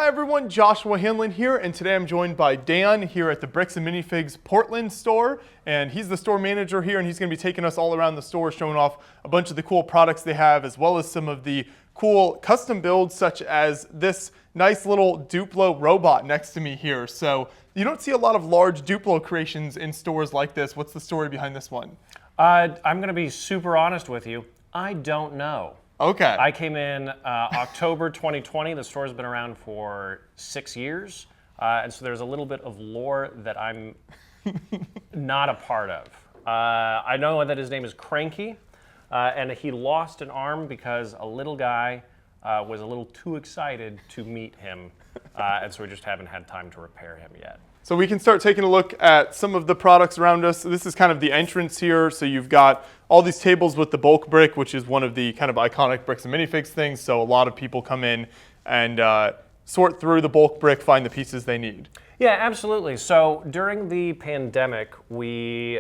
Hi everyone, Joshua Hanlon here, and today I'm joined by Dan here at the Bricks and Minifigs Portland store, and he's the store manager here, and he's going to be taking us all around the store, showing off a bunch of the cool products they have, as well as some of the cool custom builds, such as this nice little Duplo robot next to me here. So you don't see a lot of large Duplo creations in stores like this. What's the story behind this one? I'm going to be super honest with you. I don't know. Okay. I came in October 2020. The store's been around for 6 years. And so there's a little bit of lore that I'm not a part of. I know that his name is Cranky, and he lost an arm because a little guy was a little too excited to meet him. And so we just haven't had time to repair him yet. So we can start taking a look at some of the products around us. This is kind of the entrance here. So you've got all these tables with the bulk brick, which is one of the kind of iconic Bricks and Minifigs things. So a lot of people come in and sort through the bulk brick, find the pieces they need. Yeah, absolutely. So during the pandemic, we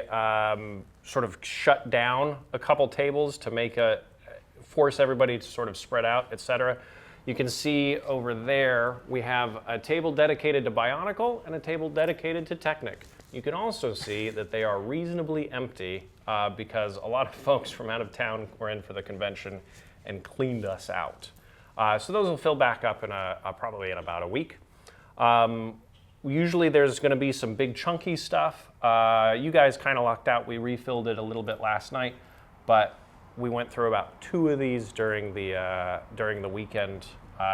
sort of shut down a couple tables to force everybody to sort of spread out, etc. You can see over there, we have a table dedicated to Bionicle and a table dedicated to Technic. You can also see that they are reasonably empty because a lot of folks from out of town were in for the convention and cleaned us out. So those will fill back up in probably in about a week. Usually there's going to be some big chunky stuff. You guys kind of lucked out. We refilled it a little bit last night, but we went through about 2 of these during the weekend,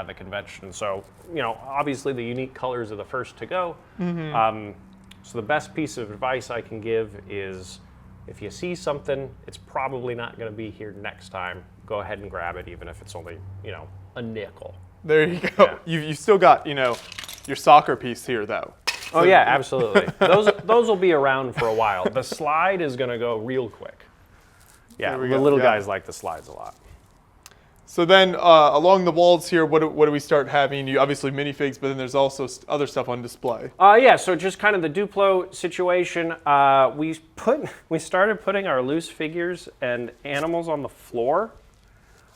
the convention. So, you know, obviously the unique colors are the first to go. Mm-hmm. So the best piece of advice I can give is if you see something, it's probably not going to be here next time. Go ahead and grab it, even if it's only, you know, a nickel. There you go. Yeah. You still got, you know, your soccer piece here, though. So, oh yeah, absolutely. Those will be around for a while. The slide is going to go real quick. Yeah, the little guys like the slides a lot. So then along the walls here, what do we start having? You obviously minifigs, but then there's also other stuff on display. Yeah, so just kind of the Duplo situation. We started putting our loose figures and animals on the floor,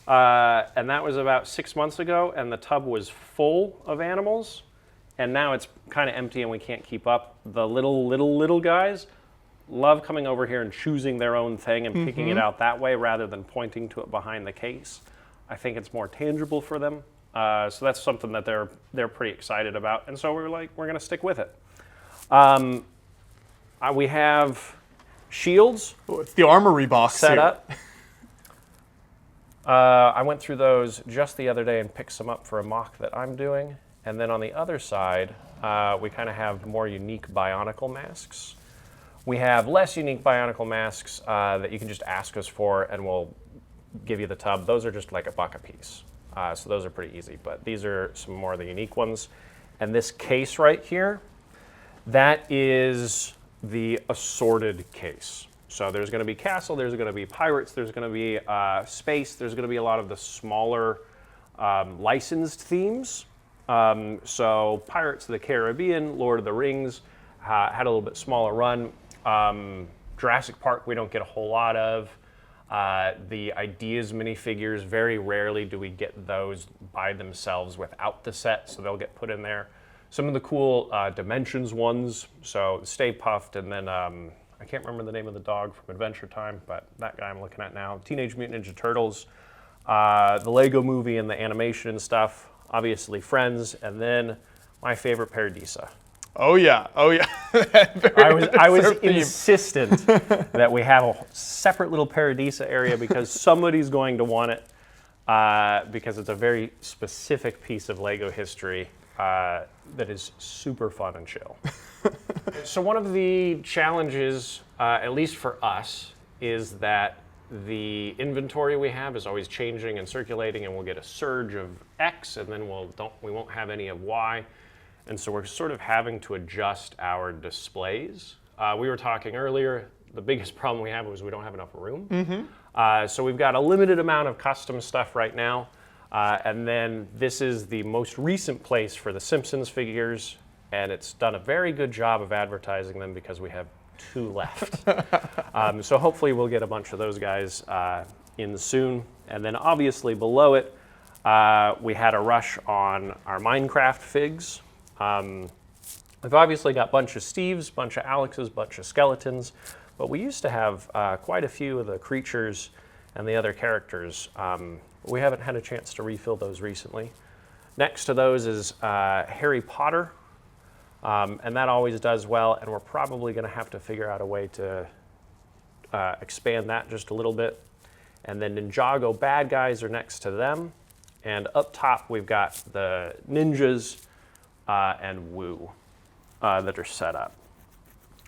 and that was about 6 months ago, and the tub was full of animals, and now it's kind of empty and we can't keep up. The little guys love coming over here and choosing their own thing and picking it out that way rather than pointing to it behind the case. I think it's more tangible for them. So that's something that they're pretty excited about. And so we're going to stick with it. We have shields. Oh, it's the armory box set here. Up. I went through those just the other day and picked some up for a mock that I'm doing. And then on the other side, we kind of have more unique Bionicle masks. We have less unique Bionicle masks that you can just ask us for and we'll give you the tub. Those are just like $1 a piece. So those are pretty easy, but these are some more of the unique ones. And this case right here, that is the Assorted Case. So there's going to be Castle, there's going to be Pirates, there's going to be Space, there's going to be a lot of the smaller licensed themes. So Pirates of the Caribbean, Lord of the Rings, had a little bit smaller run. Jurassic Park we don't get a whole lot of. The Ideas minifigures, very rarely do we get those by themselves without the set, so they'll get put in there. Some of the cool Dimensions ones, so Stay Puffed, and then I can't remember the name of the dog from Adventure Time, but that guy I'm looking at now. Teenage Mutant Ninja Turtles, the Lego Movie and the animation and stuff, obviously Friends, and then my favorite Paradisa. Oh yeah, oh yeah. I was insistent that we have a separate little Paradisa area because somebody's going to want it because it's a very specific piece of Lego history that is super fun and chill. So one of the challenges, at least for us, is that the inventory we have is always changing and circulating, and we'll get a surge of X, and then we won't have any of Y. And so we're sort of having to adjust our displays. We were talking earlier, the biggest problem we have was we don't have enough room. Mm-hmm. So we've got a limited amount of custom stuff right now. And then this is the most recent place for the Simpsons figures, and it's done a very good job of advertising them because we have 2 left. So hopefully we'll get a bunch of those guys in soon. And then obviously below it, We had a rush on our Minecraft figs. We've obviously got a bunch of Steves, bunch of Alexes, bunch of skeletons, but we used to have quite a few of the creatures and the other characters. We haven't had a chance to refill those recently. Next to those is Harry Potter, and that always does well, and we're probably going to have to figure out a way to expand that just a little bit. And then Ninjago bad guys are next to them, and up top we've got the ninjas and Woo that are set up.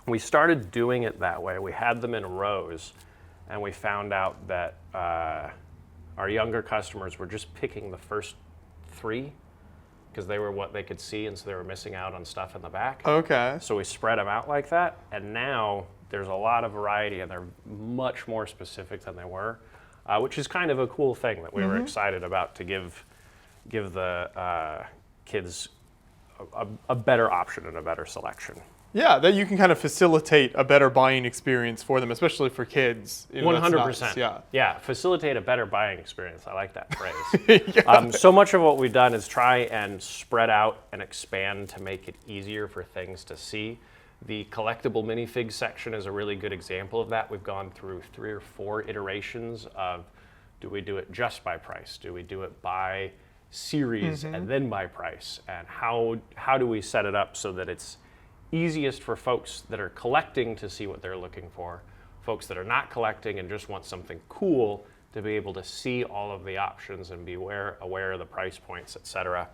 We started doing it that way. We had them in rows, and we found out that our younger customers were just picking the first 3 because they were what they could see, and so they were missing out on stuff in the back. Okay. So we spread them out like that, and now there's a lot of variety, and they're much more specific than they were, which is kind of a cool thing that we were excited about to give the kids a better option and a better selection. Yeah, that you can kind of facilitate a better buying experience for them, especially for kids. 100%. Nice. Yeah. Yeah, facilitate a better buying experience. I like that phrase. So much of what we've done is try and spread out and expand to make it easier for things to see. The collectible minifig section is a really good example of that. We've gone through 3 or 4 iterations of, do we do it just by price? Do we do it by series and then by price? And how do we set it up so that it's easiest for folks that are collecting to see what they're looking for, folks that are not collecting and just want something cool to be able to see all of the options and be aware of the price points, etc.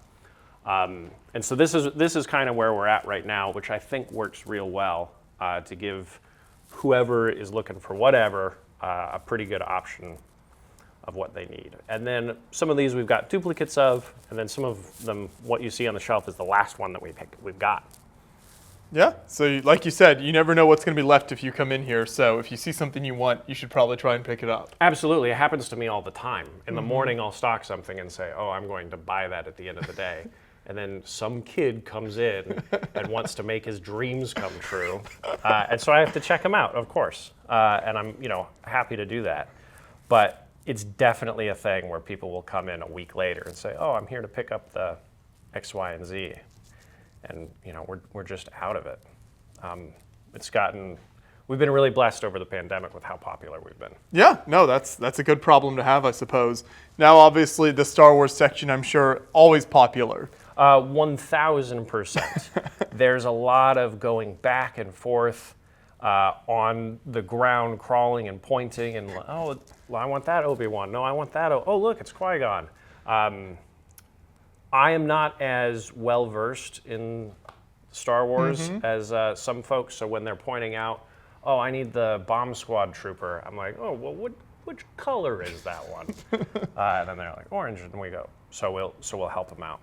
And so this is kind of where we're at right now, which I think works real well to give whoever is looking for whatever a pretty good option of what they need. And then some of these we've got duplicates of, and then some of them, what you see on the shelf is the last one that we've got. Yeah, so like you said, you never know what's going to be left if you come in here. So if you see something you want, you should probably try and pick it up. Absolutely. It happens to me all the time. In the morning, I'll stock something and say, oh, I'm going to buy that at the end of the day. And then some kid comes in and wants to make his dreams come true. And so I have to check him out, of course. And I'm happy to do that. But it's definitely a thing where people will come in a week later and say, oh, I'm here to pick up the X, Y, and Z. And we're just out of it. We've been really blessed over the pandemic with how popular we've been. Yeah, no, that's a good problem to have, I suppose. Now, obviously, the Star Wars section, I'm sure, always popular. 1,000%. There's a lot of going back and forth on the ground, crawling and pointing, and oh, well, I want that Obi-Wan. No, I want that. Oh, look, it's Qui-Gon. I am not as well versed in Star Wars as some folks, so when they're pointing out, oh, I need the Bomb Squad Trooper, I'm like, oh, well, which color is that one? And then they're like, orange, and we go. So we'll help them out.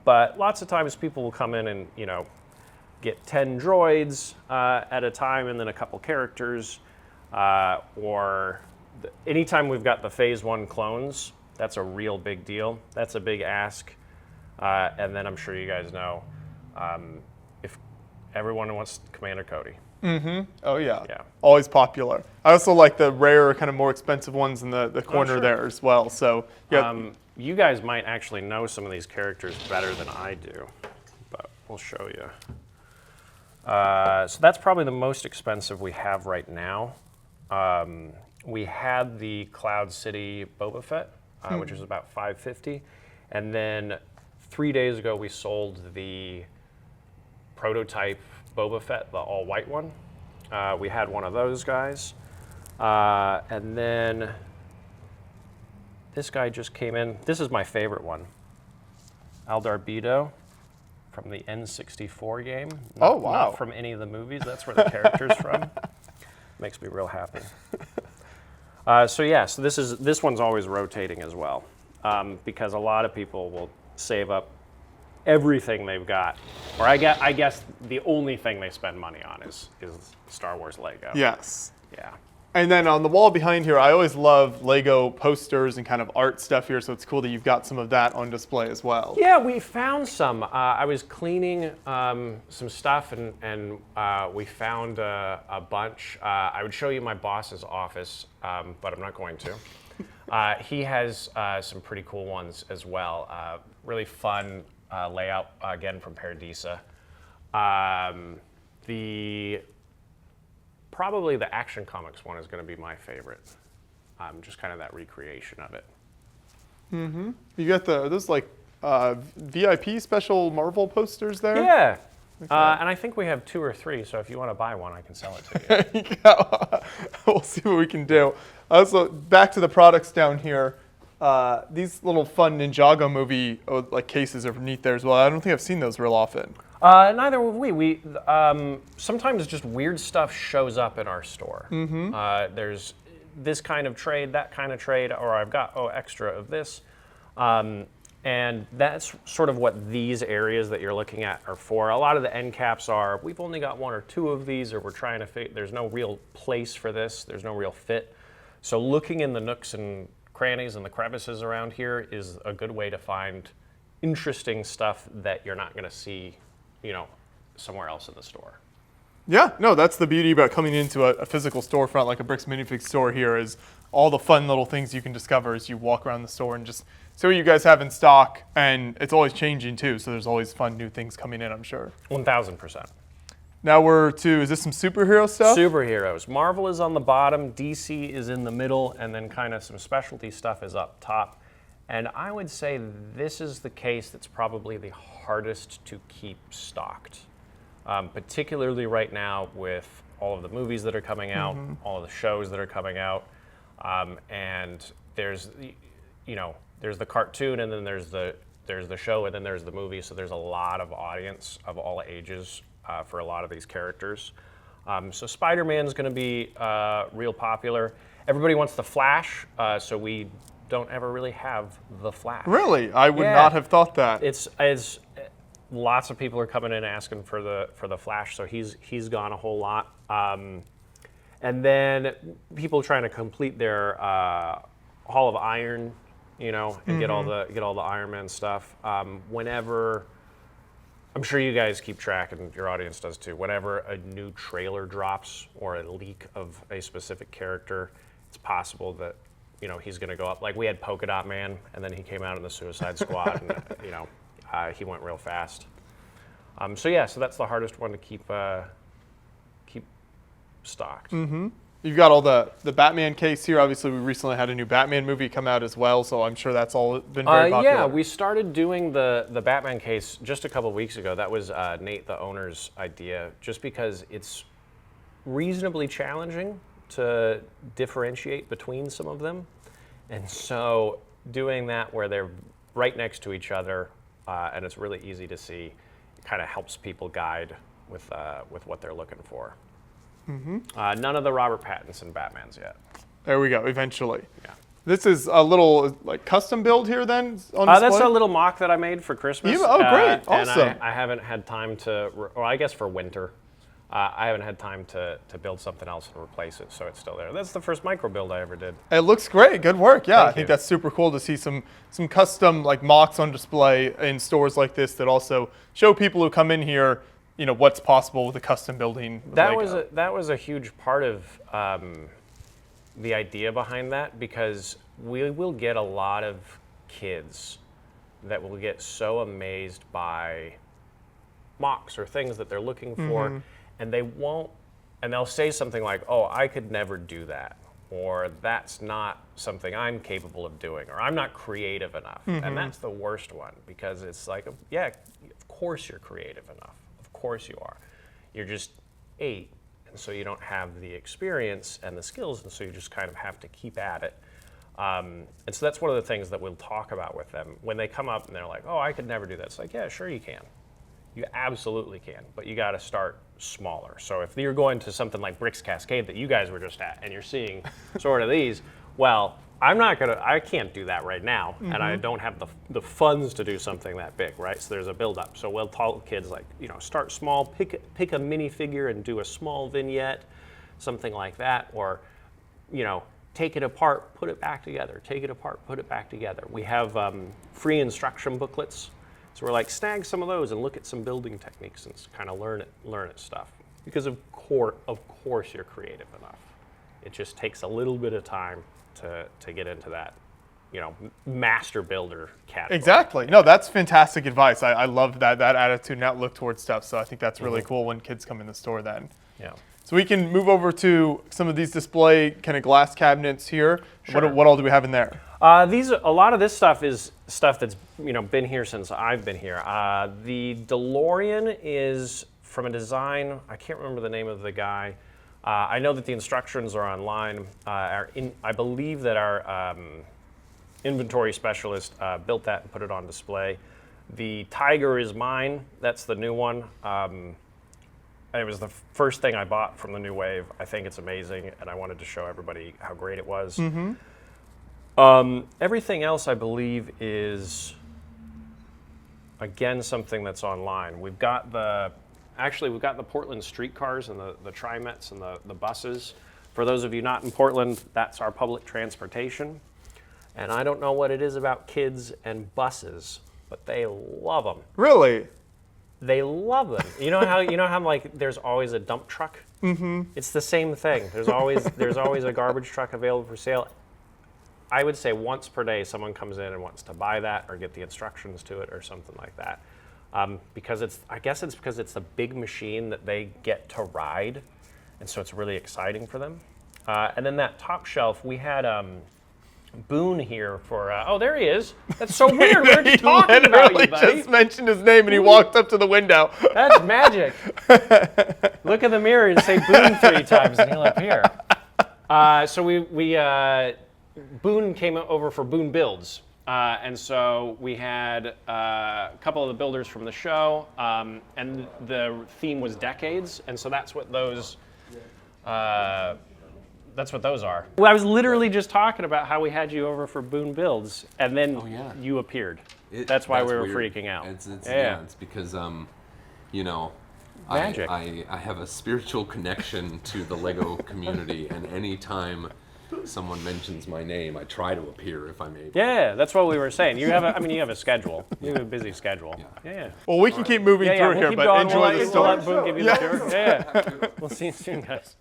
But lots of times people will come in and get 10 droids at a time, and then a couple characters, anytime we've got the Phase 1 clones. That's a real big deal. That's a big ask. And then I'm sure you guys know if everyone wants Commander Cody. Oh, yeah. Yeah. Always popular. I also like the rare, kind of more expensive ones in the corner there as well. So, yeah. You guys might actually know some of these characters better than I do, but we'll show you. So that's probably the most expensive we have right now. We had the Cloud City Boba Fett, which was about $550, and then 3 days ago we sold the prototype Boba Fett, the all-white one. We had one of those guys, and then this guy just came in. This is my favorite one, Aldarbido from the N64 game. Oh, wow. Not from any of the movies. That's where the character's from. Makes me real happy. So this one's always rotating as well, because a lot of people will save up everything they've got, or I guess the only thing they spend money on is Star Wars Lego. Yes. Yeah. And then on the wall behind here, I always love Lego posters and kind of art stuff here, so it's cool that you've got some of that on display as well. Yeah, we found some. I was cleaning some stuff, and we found a bunch. I would show you my boss's office, but I'm not going to. He has some pretty cool ones as well. Really fun layout, again, from Paradisa. Probably the Action Comics one is going to be my favorite. Just kind of that recreation of it. Mm-hmm. You got those like VIP special Marvel posters there? Yeah. Okay. And I think we have 2 or 3, so if you want to buy one, I can sell it to you. Yeah. We'll see what we can do. Also, back to the products down here. These little fun Ninjago movie like cases are neat there as well. I don't think I've seen those real often. Neither have we. Sometimes just weird stuff shows up in our store. Mm-hmm. There's this kind of trade, that kind of trade, or I've got extra of this. And that's sort of what these areas that you're looking at are for. A lot of the end caps are, we've only got 1 or 2 of these, or we're trying to fit, there's no real place for this, there's no real fit. So looking in the nooks and crannies and the crevices around here is a good way to find interesting stuff that you're not gonna see, somewhere else in the store. Yeah, no, that's the beauty about coming into a physical storefront like a Bricks Minifigs store here is all the fun little things you can discover as you walk around the store and just see what you guys have in stock. And it's always changing too, so there's always fun new things coming in, I'm sure. 1000%. Now is this some superhero stuff? Superheroes. Marvel is on the bottom, DC is in the middle, and then kind of some specialty stuff is up top. And I would say this is the case that's probably the hardest to keep stocked. Particularly right now with all of the movies that are coming out, all of the shows that are coming out, and there's the cartoon, and then there's the show, and then there's the movie. So there's a lot of audience of all ages for a lot of these characters. So Spider-Man's going to be real popular. Everybody wants the Flash, so we don't ever really have the Flash. Really? I would not have thought that. It's lots of people are coming in asking for the Flash, so he's gone a whole lot. And then people trying to complete their Hall of Iron, and get all the Iron Man stuff. Whenever, I'm sure you guys keep track, and your audience does too. Whenever a new trailer drops or a leak of a specific character, it's possible that he's going to go up. Like we had Polka Dot Man, and then he came out in the Suicide Squad, and he went real fast. So that's the hardest one to keep stocked. Mm-hmm. You've got all the Batman case here. Obviously, we recently had a new Batman movie come out as well, so I'm sure that's all been very popular. Yeah, we started doing the Batman case just a couple of weeks ago. That was Nate, the owner's idea, just because it's reasonably challenging to differentiate between some of them. And so doing that where they're right next to each other, and it's really easy to see, it kind of helps people guide with what they're looking for. Mm-hmm. None of the Robert Pattinson Batmans yet. There we go, eventually. Yeah. This is a little custom build here then on display? That's a little mock that I made for Christmas. Great, awesome. And I haven't had time I guess for winter, I haven't had time to build something else and replace it, so it's still there. That's the first micro build I ever did. It looks great, good work. Yeah, Thank I think you. that's super cool to see some custom mocks on display in stores like this that also show people who come in here what's possible with a custom building. That was a huge part of the idea behind that, because we will get a lot of kids that will get so amazed by mocks or things that they're looking for, and they'll say something like, "Oh, I could never do that," or "That's not something I'm capable of doing," or "I'm not creative enough." And that's the worst one, because it's like, yeah, of course you're creative enough. Of course you are. You're just 8, and so you don't have the experience and the skills, and so you just kind of have to keep at it. And so that's one of the things that we'll talk about with them. When they come up and they're like, "Oh, I could never do that." It's like, yeah, sure you can. You absolutely can, but you got to start smaller. So if you're going to something like Bricks Cascade that you guys were just at, and you're seeing sort of these, well, I can't do that right now, and I don't have the funds to do something that big, right? So there's a build-up. So we'll tell kids start small, pick a minifigure and do a small vignette, something like that, or take it apart, put it back together. Take it apart, put it back together. We have free instruction booklets. So we're like, snag some of those and look at some building techniques and kind of learn it stuff. Because of course you're creative enough. It just takes a little bit of time to get into that master builder category. Exactly. No, that's fantastic advice. I love that attitude and outlook towards stuff. So I think that's really cool when kids come in the store then. Yeah. So we can move over to some of these display kind of glass cabinets here. Sure. What all do we have in there? A lot of this stuff is stuff that's been here since I've been here. The DeLorean is from a design. I can't remember the name of the guy. I know that the instructions are online. I believe that our inventory specialist built that and put it on display. The Tiger is mine. That's the new one. It was the first thing I bought from the new wave. I think it's amazing, and I wanted to show everybody how great it was. Everything else, I believe, is again something that's online. We've got the Portland streetcars and the Trimets and the buses. For those of you not in Portland, that's our public transportation. And I don't know what it is about kids and buses, but they love them. Really? They love them. You know how like there's always a dump truck? Mm-hmm. It's the same thing. There's always a garbage truck available for sale. I would say once per day someone comes in and wants to buy that or get the instructions to it or something like that. Because I guess it's because it's a big machine that they get to ride, and so it's really exciting for them. And then that top shelf, we had Boone here for. Oh, there he is. That's so weird. We were just talking about you, buddy. He just mentioned his name and he walked up to the window. That's magic. Look in the mirror and say Boone 3 times, and he'll appear. So we Boone came over for Boone Builds. And so we had a couple of the builders from the show, and the theme was decades, and so that's what those are. Well, I was literally just talking about how we had you over for Boone Builds, and then you appeared. That's why we were weird. Freaking out. It's because Magic. I have a spiritual connection to the Lego community, and anytime someone mentions my name, I try to appear if I'm able. Yeah, that's what we were saying. You have a schedule. You have a busy schedule. Yeah. Well, we can keep moving through we'll here, keep but going. enjoy the We'll story. let Boone give you the tour. Yeah. We'll see you soon, guys.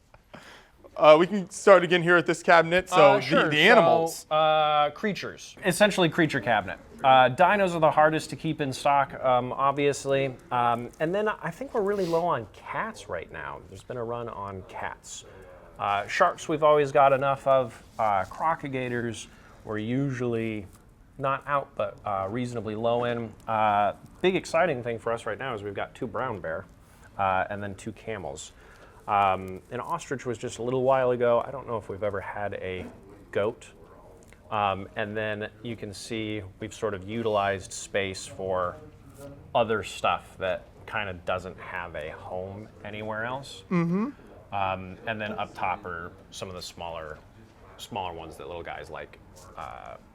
We can start again here at this cabinet. So Sure. the animals. So, creatures. Essentially creature cabinet. Dinos are the hardest to keep in stock, obviously. And then I think we're really low on cats right now. There's been a run on cats. Sharks we've always got enough of. Crocodigators we're usually not out, but reasonably low in. Big exciting thing for us right now is we've got 2 brown bear and then 2 camels. An ostrich was just a little while ago. I don't know if we've ever had a goat. And then you can see we've sort of utilized space for other stuff that kind of doesn't have a home anywhere else. Mm-hmm. And then up top are some of the smaller ones that little guys like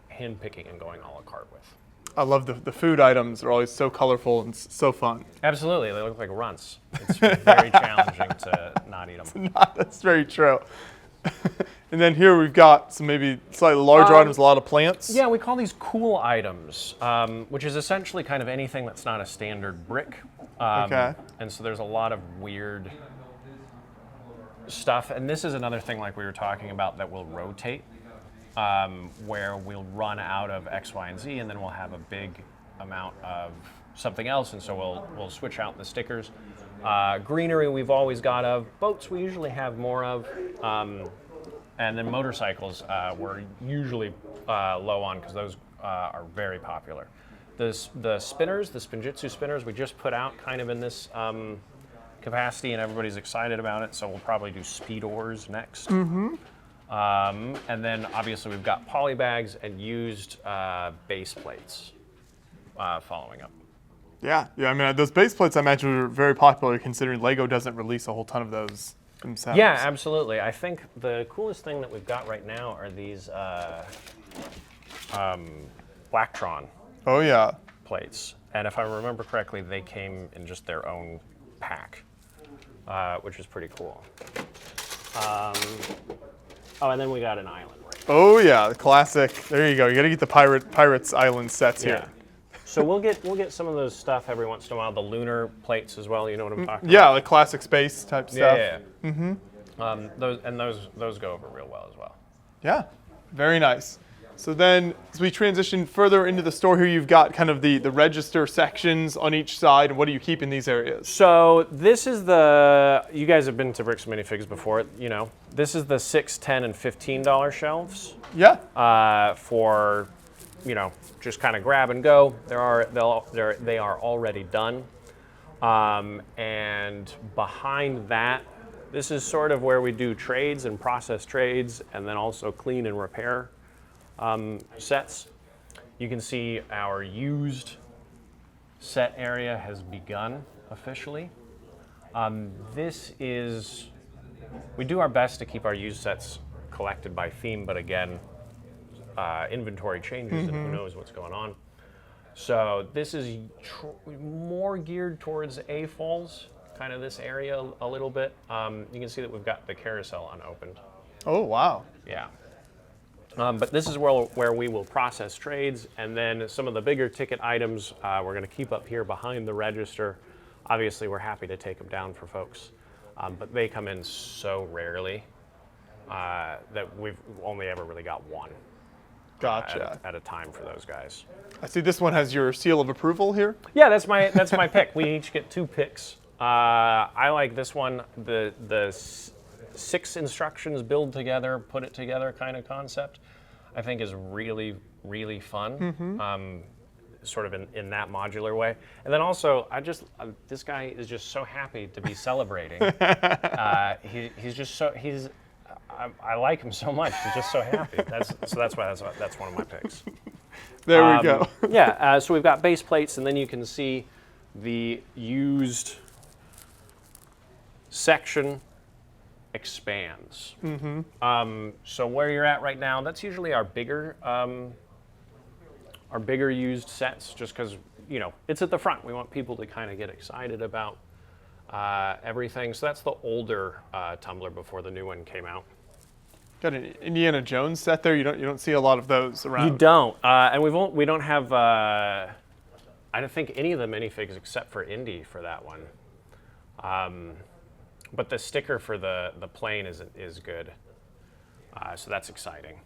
hand picking and going a la carte with. I love the food items. They're always so colorful and so fun. Absolutely, they look like runts. It's very challenging to not eat them. That's very true. And then here we've got some maybe slightly larger items, a lot of plants. Yeah, we call these cool items, which is essentially kind of anything that's not a standard brick. Okay. And so there's a lot of weird stuff. And this is another thing like we were talking about that will rotate, where we'll run out of X, Y, and Z, and then we'll have a big amount of something else, and so we'll switch out the stickers. Greenery we've always got of. Boats we usually have more of. And then motorcycles we're usually low on because those are very popular. The spinners, the Spinjitzu spinners, we just put out kind of in this capacity, and everybody's excited about it, so we'll probably do speed oars next. Mm-hmm. And then obviously we've got polybags and used base plates following up. Yeah. I mean, those base plates I imagine are very popular considering Lego doesn't release a whole ton of those themselves. Yeah, absolutely. I think the coolest thing that we've got right now are these Blacktron Oh, yeah. plates. And if I remember correctly, they came in just their own pack, which is pretty cool. Oh, and then we got an island right now. Oh, yeah. The classic. There you go. You got to get the Pirates Island sets here. So we'll get some of those stuff every once in a while. The lunar plates as well. You know what I'm talking about? Yeah, the classic space type stuff. Yeah. Mm-hmm. Those go over real well as well. Yeah, very nice. So then, as we transition further into the store here, you've got kind of the register sections on each side. What do you keep in these areas? So this is you guys have been to Bricks Minifigs before, you know. This is the $6, $10, and $15 shelves. Yeah. For, you know, just kind of grab and go. They are already done. And behind that, this is sort of where we do trades and process trades, and then also clean and repair sets. You can see our used set area has begun officially. We do our best to keep our used sets collected by theme, but again, inventory changes and who knows what's going on. So this is more geared towards AFOLs, kind of this area a little bit. You can see that we've got the carousel unopened. Oh, wow. Yeah. But this is where we will process trades, and then some of the bigger ticket items we're going to keep up here behind the register. Obviously, we're happy to take them down for folks, but they come in so rarely that we've only ever really got one. Gotcha. At a time for those guys. I see this one has your seal of approval here. Yeah, that's my pick. We each get 2 picks. I like this one, the 6 instructions build together, put it together kind of concept. I think is really, really fun. Sort of in that modular way. And then also, this guy is just so happy to be celebrating. I like him so much. He's just so happy. That's why that's one of my picks. There we go. Yeah. So we've got base plates, and then you can see the used section expands. So where you're at right now, that's usually our bigger used sets, just because, you know, it's at the front. We want people to kind of get excited about everything. So that's the older tumbler before the new one came out. Got an Indiana Jones set there. You don't see a lot of those around. You don't, and we don't have. I don't think any of the minifigs except for Indy for that one. But the sticker for the plane is good, so that's exciting.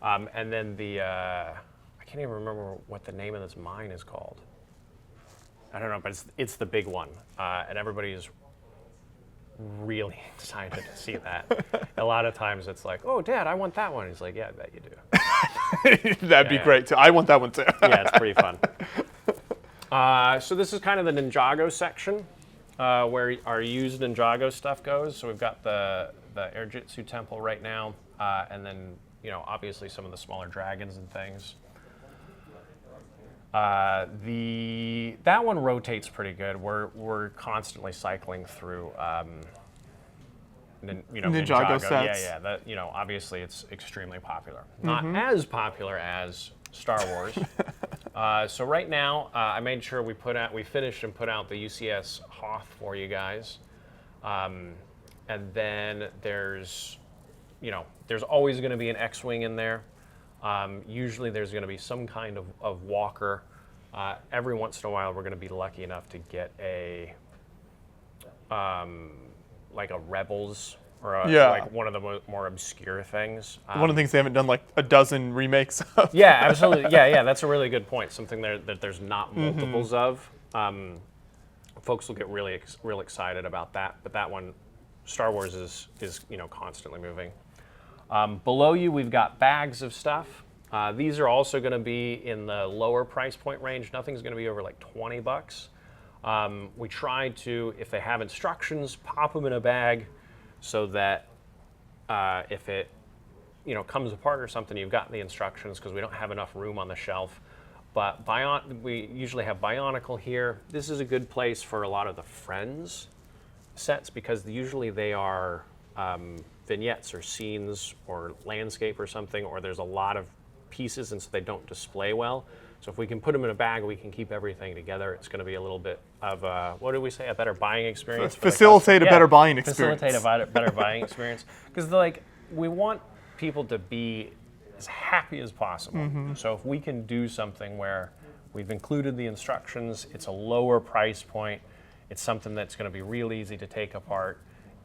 And then I can't even remember what the name of this mine is called. I don't know, but it's the big one, and everybody is really excited to see that. A lot of times it's like, oh, Dad, I want that one. He's like, yeah, I bet you do. That'd be great too. I want that one too. Yeah, it's pretty fun. So this is kind of the Ninjago section, where our used Ninjago stuff goes. So we've got the Air Jitsu Temple right now, and then, you know, obviously some of the smaller dragons and things. That one rotates pretty good. We're constantly cycling through, Ninjago sets. Yeah. That, you know, obviously it's extremely popular. Not as popular as Star Wars. So right now, I made sure we finished and put out the UCS Hoth for you guys, and then there's always going to be an X-wing in there. Usually there's going to be some kind of walker. Every once in a while we're going to be lucky enough to get like a Rebels or like one of the more obscure things. One of the things they haven't done like a dozen remakes of. Yeah, absolutely. Yeah, that's a really good point. Something that there's not multiples of. Folks will get really real excited about that. But that one, Star Wars is constantly moving. Below you, we've got bags of stuff. These are also going to be in the lower price point range. Nothing's going to be over like $20. We try to, if they have instructions, pop them in a bag so that if it comes apart or something, you've got the instructions, because we don't have enough room on the shelf. But we usually have Bionicle here. This is a good place for a lot of the Friends sets, because usually they are vignettes or scenes or landscape or something, or there's a lot of pieces and so they don't display well. So if we can put them in a bag, we can keep everything together. It's going to be a little bit of what did we say, a better buying experience? Facilitate a better buying experience. Facilitate a better buying experience. Because we want people to be as happy as possible. So if we can do something where we've included the instructions, it's a lower price point, it's something that's going to be real easy to take apart,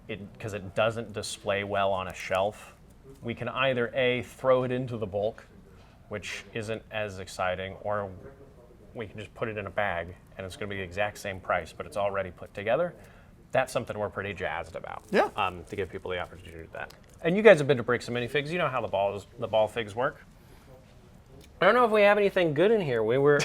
because it doesn't display well on a shelf, we can either A, throw it into the bulk, which isn't as exciting, or we can just put it in a bag and it's going to be the exact same price, but it's already put together. That's something we're pretty jazzed about. Yeah. To give people the opportunity to do that. And you guys have been to Bricks and Minifigs. You know how the ball figs work. I don't know if we have anything good in here. We were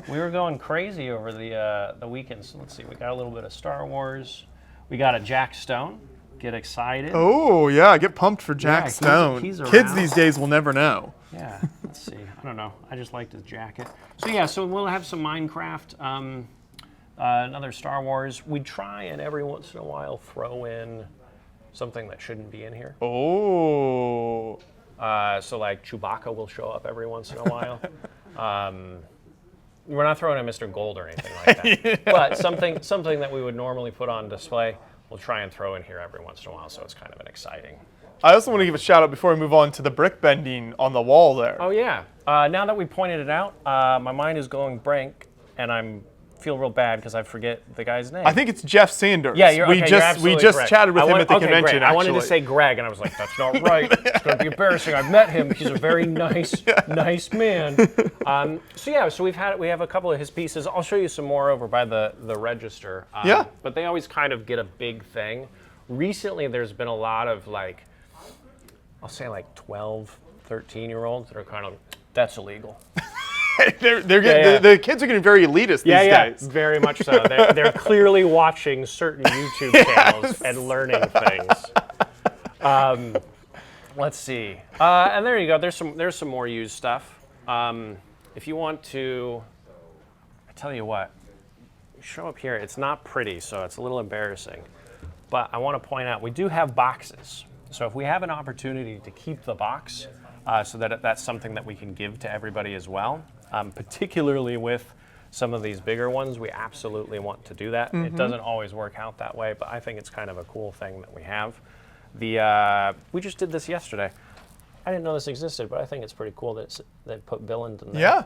going crazy over the weekend. So let's see. We got a little bit of Star Wars. We got a Jack Stone. Get excited. Oh yeah, get pumped for Jack Stone. He's Kids around. these days will never know. Yeah. Let's see. I don't know. I just liked his jacket. So yeah. So we'll have some Minecraft. Another Star Wars. We try and every once in a while throw in something that shouldn't be in here. Oh. So like Chewbacca will show up every once in a while. We're not throwing in Mr. Gold or anything like that. Yeah. But something that we would normally put on display, we'll try and throw in here every once in a while, so it's kind of an exciting. I also want to give a shout out before we move on to the brick bending on the wall there. Oh yeah. Now that we pointed it out, my mind is going blank, and feel real bad because I forget the guy's name. I think it's Jeff Sanders. Yeah, you're we absolutely just correct. chatted with him at the convention. Great. I wanted to actually. say Greg, and I was like, that's not right. It's going to be embarrassing. I've met him. He's a very nice man. So we have a couple of his pieces. I'll show you some more over by the register. Yeah. But they always kind of get a big thing. Recently, there's been a lot of I'll say 12, 13-year-olds that are kind of, that's illegal. The kids are getting very elitist these days. Very much so. They're clearly watching certain YouTube channels and learning things. Let's see. And there you go. There's some more used stuff. If you want to, I tell you what, show up here. It's not pretty, so it's a little embarrassing. But I want to point out we do have boxes. So if we have an opportunity to keep the box, so that that's something that we can give to everybody as well. Particularly with some of these bigger ones, we absolutely want to do that. It doesn't always work out that way, but I think it's kind of a cool thing that we have. We just did this yesterday. I didn't know this existed, but I think it's pretty cool that they put villains in there. Yeah.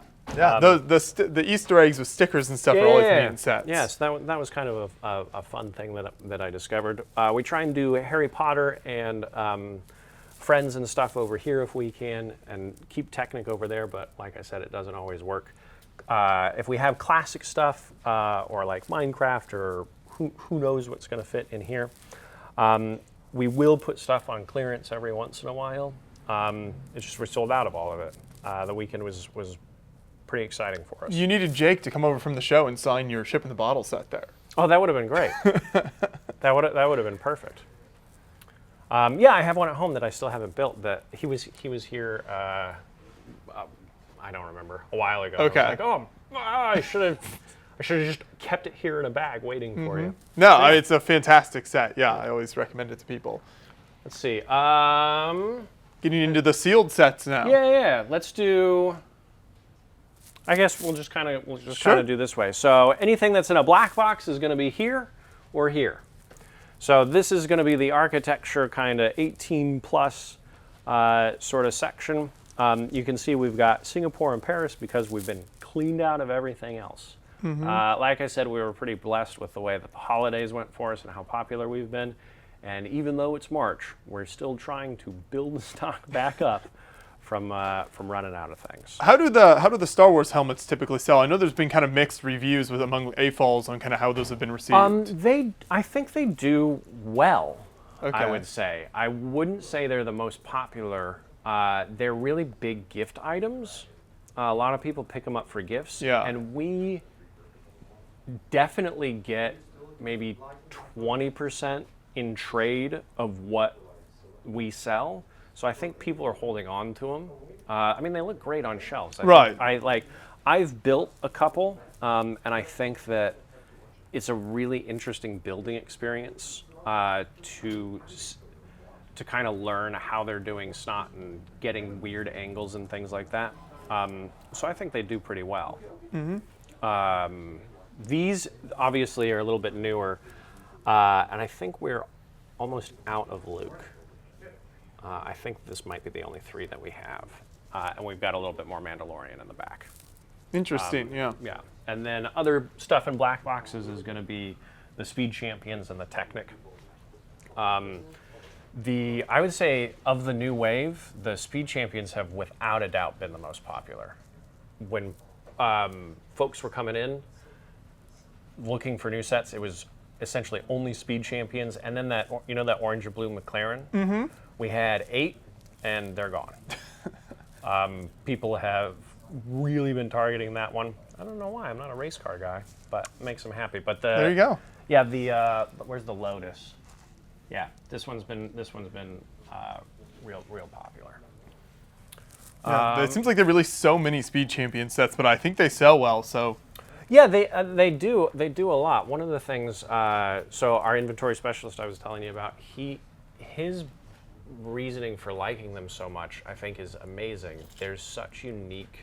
The Easter eggs with stickers and stuff are always neat in sets. Yes, that was kind of a fun thing that I discovered. We try and do Harry Potter and Friends and stuff over here if we can, and keep Technic over there, but like I said, it doesn't always work. If we have classic stuff, or like Minecraft, or who knows what's going to fit in here, we will put stuff on clearance every once in a while. It's just we're sold out of all of it. The weekend was pretty exciting for us. You needed Jake to come over from the show and sign your Ship in the Bottle set there. Oh, that would have been great. that would have been perfect. I have one at home that I still haven't built. That he was here. I don't remember, a while ago. Okay. I was like, I should have just kept it here in a bag waiting for you. No, it's a fantastic set. Yeah, I always recommend it to people. Let's see. Getting into the sealed sets now. Yeah. Let's do. I guess we'll just kind of do this way. So anything that's in a black box is going to be here or here. So this is going to be the architecture kind of 18 plus sort of section. You can see we've got Singapore and Paris because we've been cleaned out of everything else. Like I said, we were pretty blessed with the way that the holidays went for us and how popular we've been. And even though it's March, we're still trying to build the stock back up from running out of things. How do the Star Wars helmets typically sell? I know there's been kind of mixed reviews among AFOLs on kind of how those have been received. I think they do well. Okay. I would say. I wouldn't say they're the most popular. They're really big gift items. A lot of people pick them up for gifts. Yeah. And we definitely get maybe 20% in trade of what we sell. So I think people are holding on to them. I mean, they look great on shelves. I've built a couple, and I think that it's a really interesting building experience to kind of learn how they're doing snot and getting weird angles and things like that. So I think they do pretty well. These obviously are a little bit newer, and I think we're almost out of Luke. I think this might be the only 3 that we have. And we've got a little bit more Mandalorian in the back. Interesting, yeah. Yeah. And then other stuff in black boxes is going to be the Speed Champions and the Technic. I would say of the new wave, the Speed Champions have without a doubt been the most popular. When folks were coming in looking for new sets, it was essentially only Speed Champions, and then that orange or blue McLaren. Mm-hmm. We had 8, and they're gone. People have really been targeting that one. I don't know why. I'm not a race car guy, but it makes them happy. But There you go. Yeah, where's the Lotus? Yeah, this one's been real popular. Yeah, it seems like they released so many Speed Champion sets, but I think they sell well. So Yeah, they do a lot. One of the things, so our inventory specialist I was telling you about, his reasoning for liking them so much, I think, is amazing. There's such unique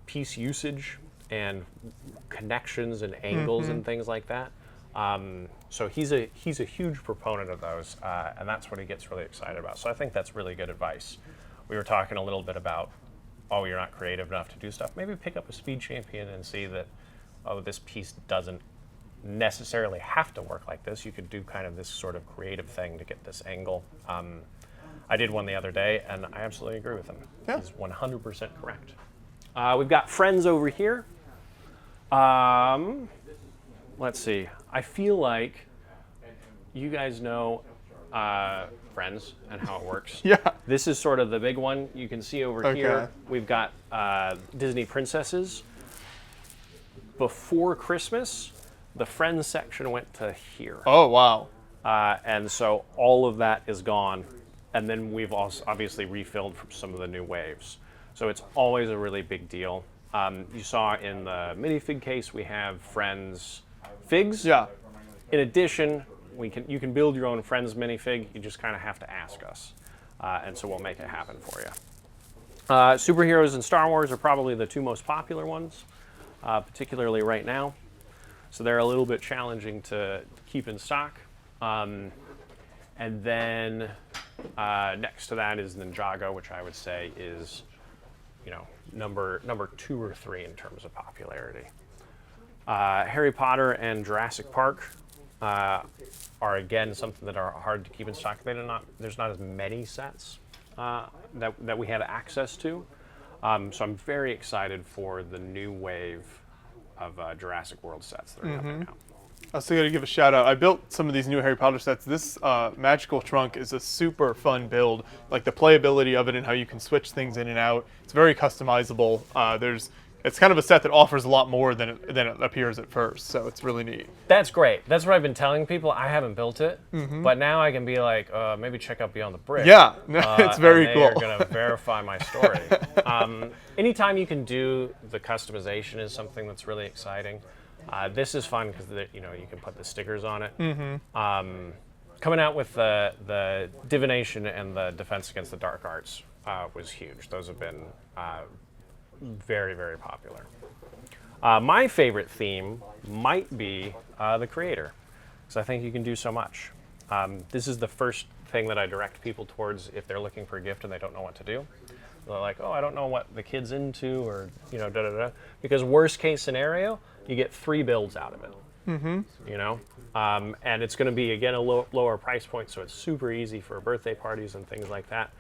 piece usage and connections and angles and things like that. So he's a huge proponent of those, and that's what he gets really excited about. So I think that's really good advice. We were talking a little bit about, oh, you're not creative enough to do stuff. Maybe pick up a Speed Champion and see that, oh, this piece doesn't necessarily have to work like this. You could do kind of this sort of creative thing to get this angle. I did one the other day, and I absolutely agree with him. Yeah. He's 100% correct. We've got friends over here. Let's see. I feel like you guys know Friends and how it works. yeah, This is sort of the big one. You can see over here, we've got Disney princesses. Before Christmas, the Friends section went to here. oh wow, And so all of that is gone. And then we've also obviously refilled from some of the new waves. So it's always a really big deal. You saw in the minifig case, we have Friends figs. yeah, In addition, you can build your own Friends minifig. You just kind of have to ask us, and so we'll make it happen for you. Superheroes and Star Wars are probably the 2 most popular ones, particularly right now. So they're a little bit challenging to keep in stock. And then next to that is Ninjago, which I would say is, number 2 or 3 in terms of popularity. Harry Potter and Jurassic Park are again something that are hard to keep in stock. There's not as many sets that we have access to. So I'm very excited for the new wave of Jurassic World sets that are coming out. I also got to give a shout out. I built some of these new Harry Potter sets. This magical trunk is a super fun build. Like the playability of it and how you can switch things in and out. It's very customizable. It's kind of a set that offers a lot more than it appears at first. So it's really neat. That's great. That's what I've been telling people. I haven't built it, but now I can be like, maybe check out Beyond the Brick. Yeah, it's very and cool. They're going to verify my story. Anytime you can do the customization is something that's really exciting. This is fun because you can put the stickers on it. Coming out with the divination and the defense against the dark arts was huge. Those have been very, very popular. My favorite theme might be the creator, because I think you can do so much. This is the first thing that I direct people towards if they're looking for a gift and they don't know what to do. They're like, oh, I don't know what the kid's into, or da-da-da. Because worst case scenario, you get 3 builds out of it. And it's going to be, again, a lower price point, so it's super easy for birthday parties and things like that.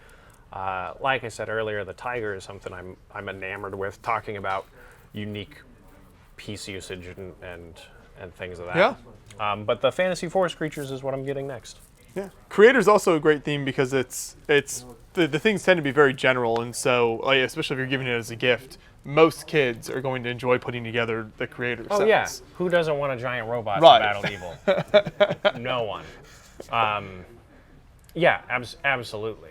Like I said earlier, the Tiger is something I'm enamored with, talking about unique piece usage and things of that. Yeah. But the Fantasy Forest creatures is what I'm getting next. Yeah. Creator's also a great theme because it's the things tend to be very general, and so especially if you're giving it as a gift, most kids are going to enjoy putting together the creator sets. Oh yeah, who doesn't want a giant robot Right. to battle evil? No one. Yeah, absolutely.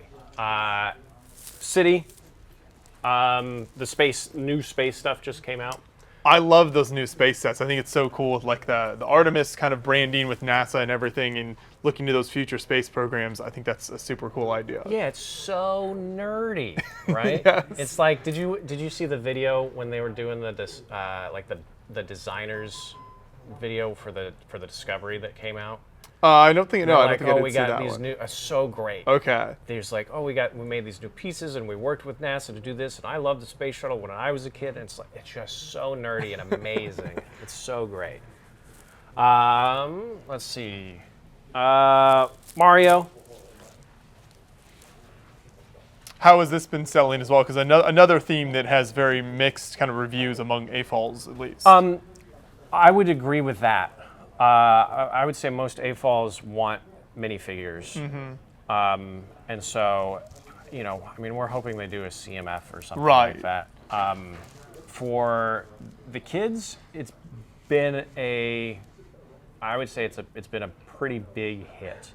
City, the new space stuff just came out. I love those new space sets. I think it's so cool with like the Artemis kind of branding with NASA and everything, and looking to those future space programs. I think that's a super cool idea. Yeah, it's so nerdy, right? Yes. It's like, did you see the video when they were doing the designers video for the Discovery that came out? I don't think. No, I don't Like, think I did we see got that these one. new, so great. Okay. There's like, oh, we made these new pieces, and we worked with NASA to do this, and I loved the space shuttle when I was a kid, and it's just so nerdy and amazing. It's so great. Let's see. Mario. How has this been selling as well? Because another theme that has very mixed kind of reviews among AFOLs, at least. I would agree with that. I would say most AFOLs want minifigures. And so, you know, I mean, we're hoping they do a CMF or something like that. For the kids, it's been I would say it's been a pretty big hit.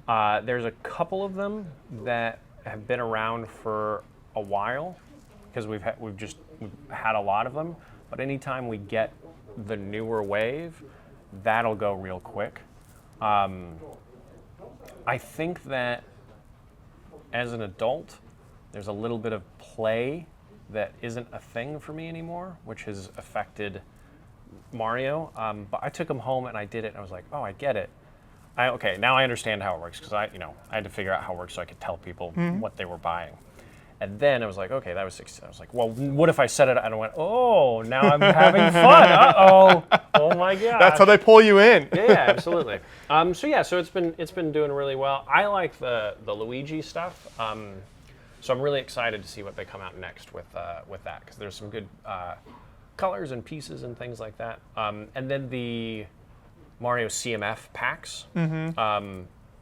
There's a couple of them that have been around for a while because we've had a lot of them. But anytime we get the newer wave, that'll go real quick. I think that as an adult, there's a little bit of play that isn't a thing for me anymore, which has affected Mario. But I took him home and I did it, and I was like, oh, I get it. Okay, now I understand how it works, because I had to figure out how it works so I could tell people what they were buying. And then I was like, okay, that was 6. I was like, well, what if I set it? And I went, oh, now I'm having fun. Uh-oh. Oh my god. That's how they pull you in. Yeah, absolutely. So it's been doing really well. I like the Luigi stuff. So I'm really excited to see what they come out next with that, because there's some good colors and pieces and things like that. And then the Mario CMF packs,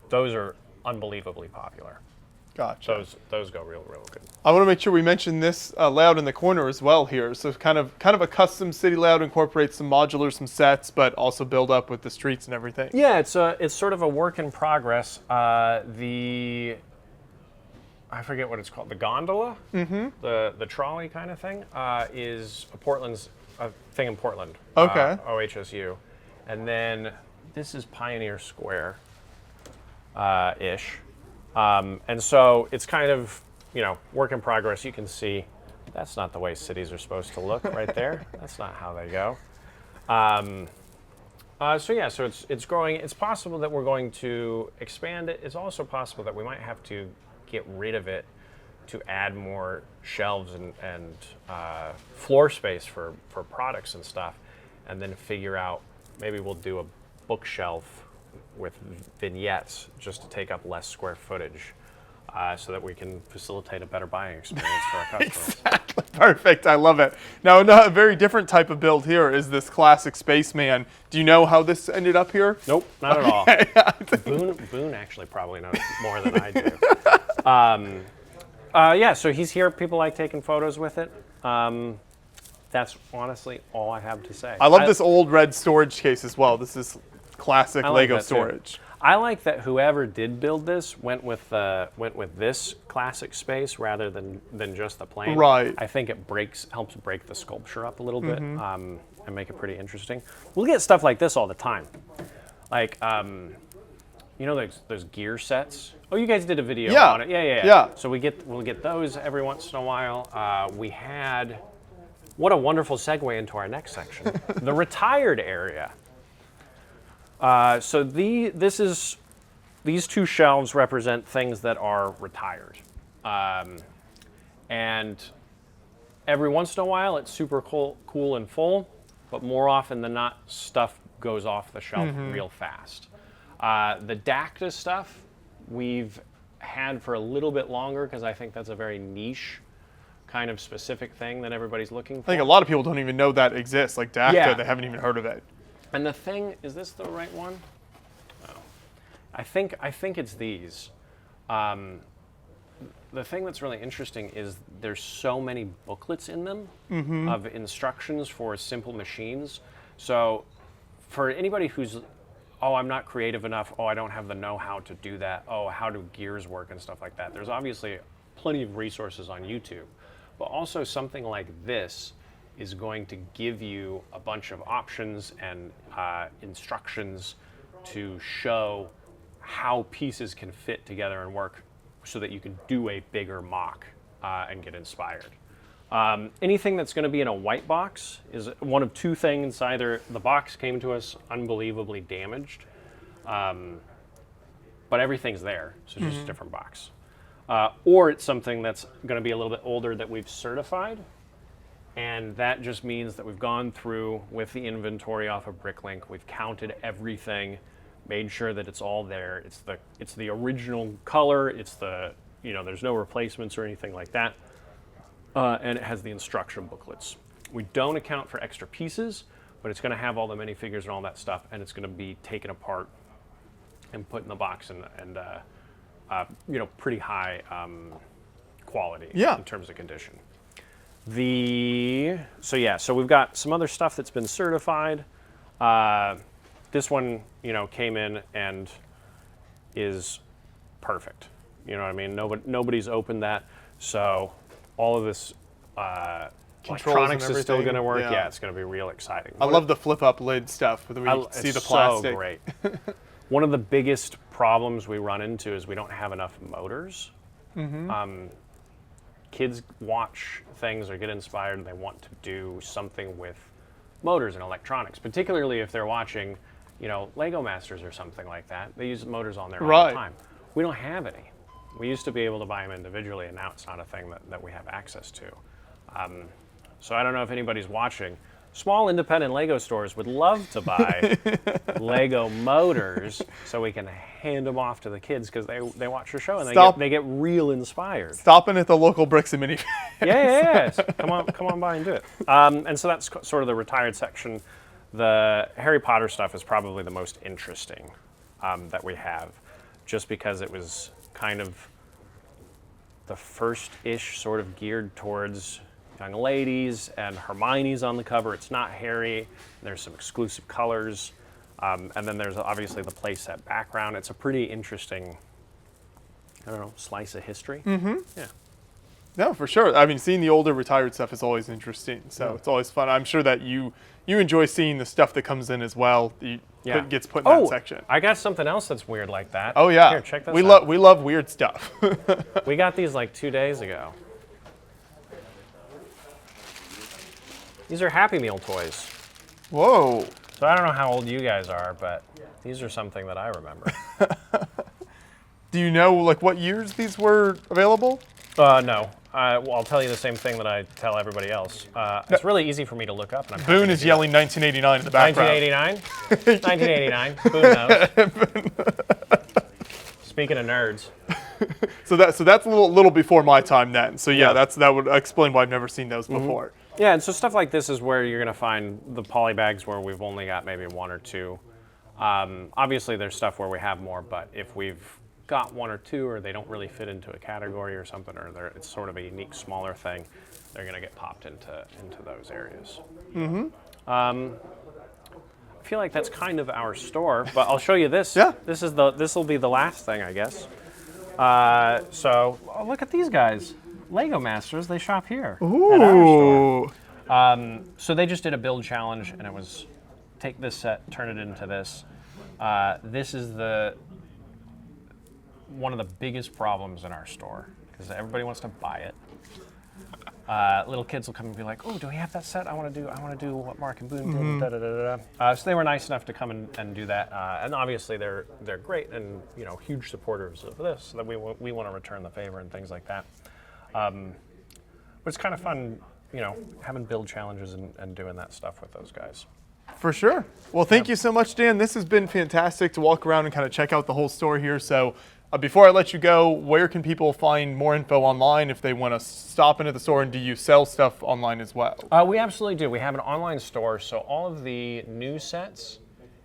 those are unbelievably popular. Gotcha. Those go real good. I want to make sure we mention this layout in the corner as well here. So kind of a custom city layout, incorporates some modular, some sets, but also build up with the streets and everything. Yeah, it's sort of a work in progress. I forget what it's called, the gondola, the trolley kind of thing, is a thing in Portland. Okay. OHSU, and then this is Pioneer Square, ish. And so it's kind of, work in progress. You can see that's not the way cities are supposed to look right there. That's not how they go. So it's growing. It's possible that we're going to expand it. It's also possible that we might have to get rid of it to add more shelves and floor space for products and stuff, and then figure out, maybe we'll do a bookshelf with vignettes just to take up less square footage, so that we can facilitate a better buying experience for our customers. Exactly. Perfect. I love it. Now, a very different type of build here is this classic Spaceman. Do you know how this ended up here? Nope, not at all. Boone actually probably knows more than I do. So he's here. People like taking photos with it. That's honestly all I have to say. I love this old red storage case as well. This is classic Lego storage. I like that whoever did build this went with this classic space rather than just the plane. Right. I think it helps break the sculpture up a little bit, and make it pretty interesting. We'll get stuff like this all the time, like those gear sets. Oh, you guys did a video on it. Yeah. So we'll get those every once in a while. We had, what a wonderful segue into our next section, the retired area. So these two shelves represent things that are retired, and every once in a while it's super cool and full, but more often than not, stuff goes off the shelf real fast. The Dacta stuff we've had for a little bit longer, because I think that's a very niche kind of specific thing that everybody's looking for. I think a lot of people don't even know that exists, like Dacta. They haven't even heard of it. And the thing, is this the right one? Oh. I think it's these. The thing that's really interesting is there's so many booklets in them of instructions for simple machines. So for anybody who's, oh, I'm not creative enough, oh, I don't have the know-how to do that, oh, how do gears work and stuff like that, there's obviously plenty of resources on YouTube. But also something like this is going to give you a bunch of options and instructions to show how pieces can fit together and work, so that you can do a bigger mock and get inspired. Anything that's going to be in a white box is one of two things. Either the box came to us unbelievably damaged, but everything's there, so it's just a different box. Or it's something that's going to be a little bit older that we've certified. And that just means that we've gone through with the inventory off of Bricklink, we've counted everything, made sure that it's all there. It's the original color. It's the, there's no replacements or anything like that. And it has the instruction booklets. We don't account for extra pieces, but it's going to have all the minifigures and all that stuff, and it's going to be taken apart and put in the box and pretty high quality in terms of condition. So we've got some other stuff that's been certified. This one, came in and is perfect. You know what I mean? Nobody's opened that, so all of this electronics is still going to work. Yeah, it's going to be real exciting. I love the flip-up lid stuff where you see the plastic. So great. One of the biggest problems we run into is we don't have enough motors. Kids watch things or get inspired and they want to do something with motors and electronics, particularly if they're watching, Lego Masters or something like that. They use motors on there all the time. We don't have any. We used to be able to buy them individually, and now it's not a thing that we have access to. So I don't know if anybody's watching. Small independent Lego stores would love to buy Lego motors so we can hand them off to the kids because they watch your show and they get real inspired. Stopping at the local Bricks and Minifigs. Yeah. Come on by and do it. And so that's sort of the retired section. The Harry Potter stuff is probably the most interesting that we have, just because it was kind of the first-ish sort of geared towards young ladies, and Hermione's on the cover. It's not Harry. There's some exclusive colors. And then there's obviously the playset background. It's a pretty interesting, slice of history. Yeah. No, for sure. I mean, seeing the older retired stuff is always interesting. So it's always fun. I'm sure that you enjoy seeing the stuff that comes in as well. Gets put in that section. I got something else that's weird like that. Oh yeah. Here, check this out. We love weird stuff. We got these like 2 days ago. These are Happy Meal toys. Whoa. So I don't know how old you guys are, but these are something that I remember. Do you know what years these were available? No. I'll tell you the same thing that I tell everybody else. It's really easy for me to look up. And Boone is yelling 1989 in the background. 1989? 1989. Boone knows. Speaking of nerds. So that's a little before my time then. So that would explain why I've never seen those before. Yeah, and so stuff like this is where you're going to find the Polybags where we've only got maybe one or two. Obviously, there's stuff where we have more, but if we've got one or two, or they don't really fit into a category or something, or it's sort of a unique, smaller thing, they're going to get popped into those areas. I feel like that's kind of our store, but I'll show you this. Yeah. This will be the last thing, I guess. So look at these guys. Lego Masters, they shop here at our store. So they just did a build challenge, and it was take this set, turn it into this. This is one of the biggest problems in our store because everybody wants to buy it. Little kids will come and be like, "Oh, do we have that set? I want to do what Mark and Boone did." So they were nice enough to come and do that, and obviously they're great and huge supporters of this. So that we want to return the favor and things like that. But it's kind of fun, having build challenges and doing that stuff with those guys. For sure. Well, thank you so much, Dan. This has been fantastic to walk around and kind of check out the whole store here. So before I let you go, where can people find more info online if they want to stop into the store, and do you sell stuff online as well? We absolutely do. We have an online store, so all of the new sets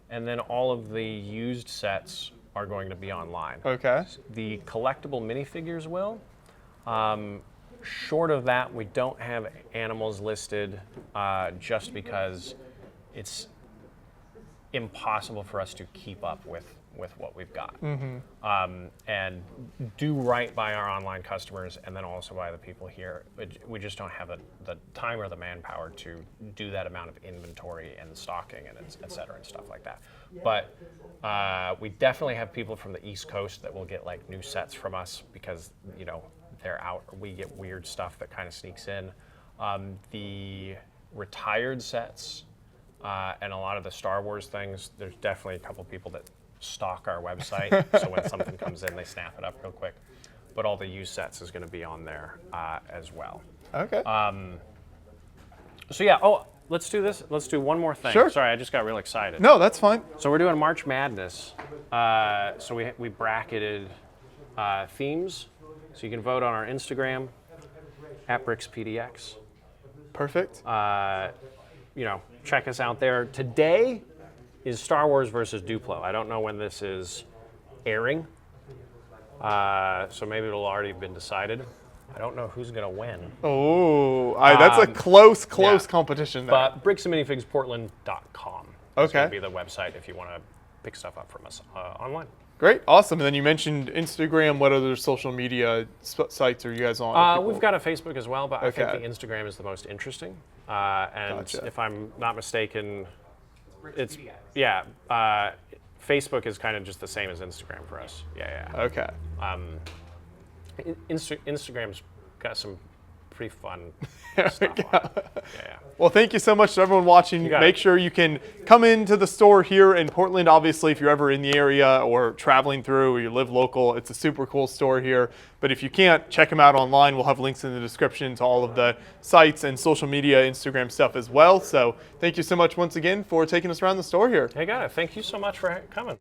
and then all of the used sets are going to be online. Okay. The collectible minifigures will. Short of that, we don't have animals listed just because it's impossible for us to keep up with what we've got. And do right by our online customers and then also by the people here. We just don't have the time or the manpower to do that amount of inventory and stocking and et cetera and stuff like that. But we definitely have people from the East Coast that will get new sets from us because, they're out. We get weird stuff that kind of sneaks in. The retired sets and a lot of the Star Wars things, there's definitely a couple people that stock our website. So when something comes in, they snap it up real quick. But all the used sets is going to be on there as well. Okay. So yeah, let's do this. Let's do one more thing. Sure. Sorry, I just got real excited. No, that's fine. So we're doing March Madness. So we bracketed themes. So you can vote on our Instagram at BricsPDX. Perfect. Check us out there. Today is Star Wars versus Duplo. I don't know when this is airing. So maybe it'll already have been decided. I don't know who's going to win. Oh, that's a close yeah. competition there. But bricksandminifigsportland.com is Okay. going to be the website if you want to pick stuff up from us online. Great, awesome. And then you mentioned Instagram. What other social media sites are you guys on? We've got a Facebook as well, but I think Okay. the Instagram is the most interesting. And Gotcha. if I'm not mistaken, it's Facebook is kind of just the same as Instagram for us. Yeah. Okay. Instagram's got some pretty fun There we stuff go. on it. Yeah. Well, thank you so much to everyone watching. got Make it. sure you can come into the store here in Portland. Obviously, if you're ever in the area or traveling through or you live local, it's a super cool store here. But if you can't, check them out online. We'll have links in the description to all of the sites and social media, Instagram stuff as well. So thank you so much once again for taking us around the store here. Hey, got it. Thank you so much for coming.